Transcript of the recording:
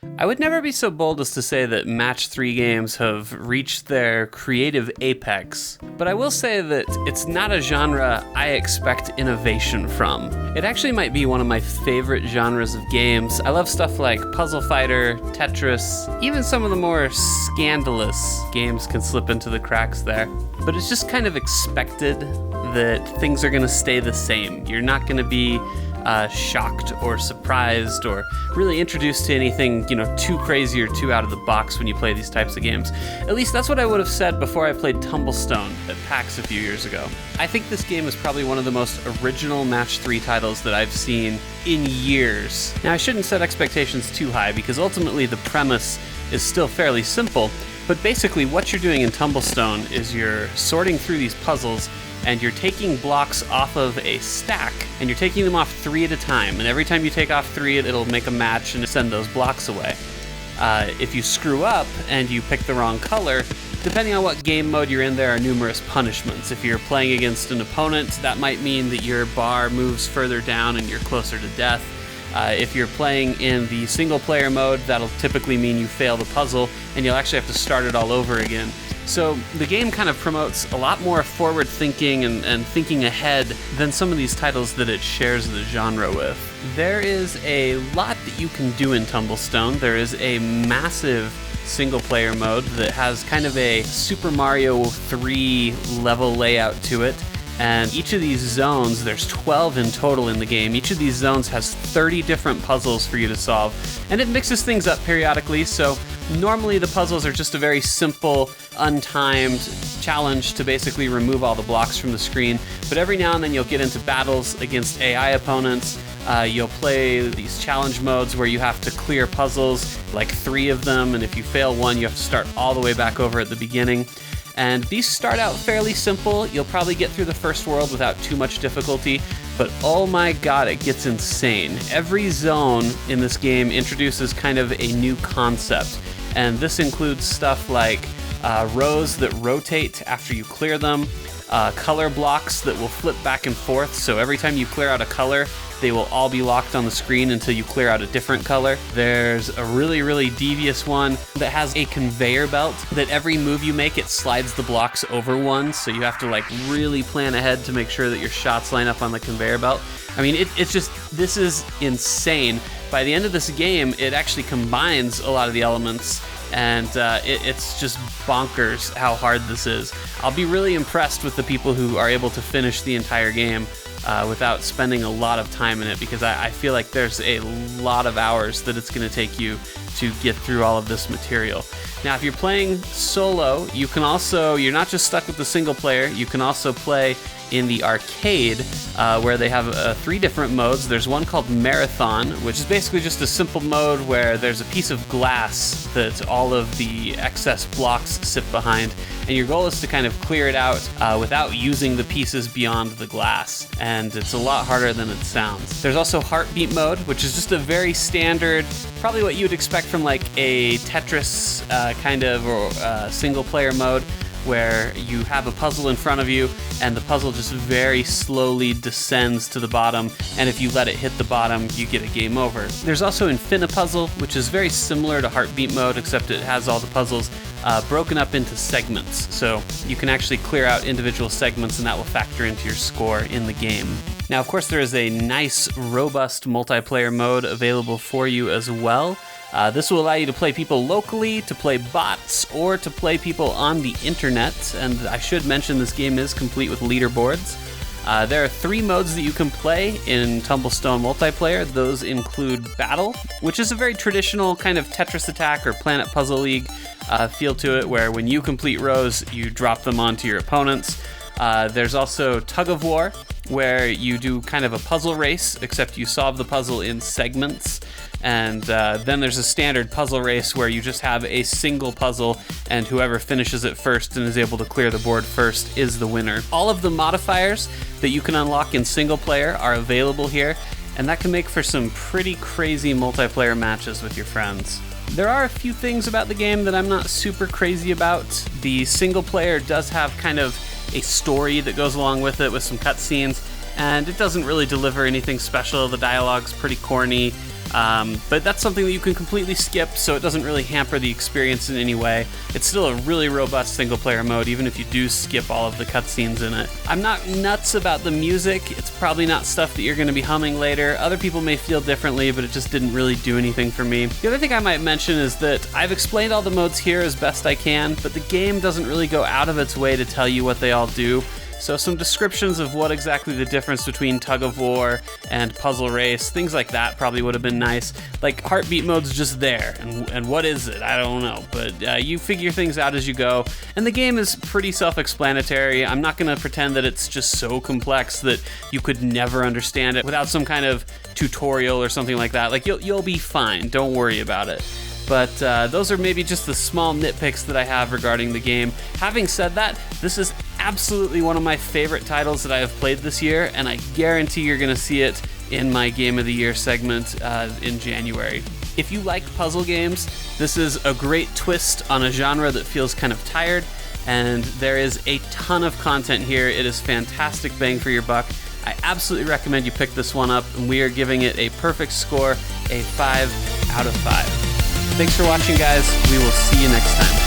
I would never be so bold as to say that Match 3 games have reached their creative apex, but I will say that it's not a genre I expect innovation from. It actually might be one of my favorite genres of games. I love stuff like Puzzle Fighter, Tetris, even some of the more scandalous games can slip into the cracks there. But it's just kind of expected that things are going to stay the same. You're not going to be shocked or surprised or really introduced to anything, too crazy or too out of the box when you play these types of games. At least that's what I would have said before I played Tumblestone at PAX a few years ago. I think this game is probably one of the most original Match 3 titles that I've seen in years. Now, I shouldn't set expectations too high because ultimately the premise is still fairly simple, but basically what you're doing in Tumblestone is you're sorting through these puzzles and you're taking blocks off of a stack, and you're taking them off 3 at a time. And every time you take off 3, it'll make a match and send those blocks away. If you screw up and you pick the wrong color, depending on what game mode you're in, there are numerous punishments. If you're playing against an opponent, that might mean that your bar moves further down and you're closer to death. If you're playing in the single-player mode, that'll typically mean you fail the puzzle, and you'll actually have to start it all over again. So the game kind of promotes a lot more forward thinking and thinking ahead than some of these titles that it shares the genre with. There is a lot that you can do in Tumblestone. There is a massive single-player mode that has kind of a Super Mario 3 level layout to it. And each of these zones, there's 12 in total in the game, each of these zones has 30 different puzzles for you to solve. And it mixes things up periodically, so normally the puzzles are just a very simple, untimed challenge to basically remove all the blocks from the screen. But every now and then you'll get into battles against AI opponents. You'll play these challenge modes where you have to clear puzzles, like 3 of them, and if you fail one, you have to start all the way back over at the beginning. And these start out fairly simple. You'll probably get through the first world without too much difficulty, but oh my god, it gets insane. Every zone in this game introduces kind of a new concept, and this includes stuff like rows that rotate after you clear them, color blocks that will flip back and forth, so every time you clear out a color, they will all be locked on the screen until you clear out a different color. There's a really, really devious one that has a conveyor belt that every move you make, it slides the blocks over one, so you have to really plan ahead to make sure that your shots line up on the conveyor belt. I mean, it's just, this is insane. By the end of this game, it actually combines a lot of the elements, and it's just bonkers how hard this is. I'll be really impressed with the people who are able to finish the entire game without spending a lot of time in it, because I feel like there's a lot of hours that it's going to take you to get through all of this material. Now, if you're playing solo, you're not just stuck with the single player, you can also play in the arcade, where they have 3 different modes. There's one called Marathon, which is basically just a simple mode where there's a piece of glass that all of the excess blocks sit behind, and your goal is to kind of clear it out without using the pieces beyond the glass, and it's a lot harder than it sounds. There's also Heartbeat mode, which is just a very standard, probably what you would expect from like a Tetris kind of or single player mode, where you have a puzzle in front of you and the puzzle just very slowly descends to the bottom, and if you let it hit the bottom, you get a game over. There's also Infinipuzzle, which is very similar to Heartbeat mode, except it has all the puzzles broken up into segments, so you can actually clear out individual segments and that will factor into your score in the game. Now, of course, there is a nice, robust multiplayer mode available for you as well. This will allow you to play people locally, to play bots, or to play people on the internet. And I should mention this game is complete with leaderboards. There are 3 modes that you can play in Tumblestone multiplayer. Those include Battle, which is a very traditional kind of Tetris Attack or Planet Puzzle League feel to it, where when you complete rows, you drop them onto your opponents. There's also Tug-of-War, where you do kind of a puzzle race, except you solve the puzzle in segments. And then there's a standard puzzle race where you just have a single puzzle, and whoever finishes it first and is able to clear the board first is the winner. All of the modifiers that you can unlock in single player are available here, and that can make for some pretty crazy multiplayer matches with your friends. There are a few things about the game that I'm not super crazy about. The single player does have kind of a story that goes along with it with some cutscenes, and it doesn't really deliver anything special. The dialogue's pretty corny. But that's something that you can completely skip, so it doesn't really hamper the experience in any way. It's still a really robust single-player mode, even if you do skip all of the cutscenes in it. I'm not nuts about the music. It's probably not stuff that you're going to be humming later. Other people may feel differently, but it just didn't really do anything for me. The other thing I might mention is that I've explained all the modes here as best I can, but the game doesn't really go out of its way to tell you what they all do. So some descriptions of what exactly the difference between Tug-of-War and Puzzle Race, things like that probably would have been nice. Like, Heartbeat mode's just there, and what is it? I don't know, but you figure things out as you go, and the game is pretty self-explanatory. I'm not going to pretend that it's just so complex that you could never understand it without some kind of tutorial or something like that. Like, you'll be fine, don't worry about it. But those are maybe just the small nitpicks that I have regarding the game. Having said that, this is absolutely one of my favorite titles that I have played this year, and I guarantee you're going to see it in my Game of the Year segment in January. If you like puzzle games, this is a great twist on a genre that feels kind of tired, and there is a ton of content here. It is fantastic bang for your buck. I absolutely recommend you pick this one up, and we are giving it a perfect score, a 5 out of 5. Thanks for watching, guys. We will see you next time.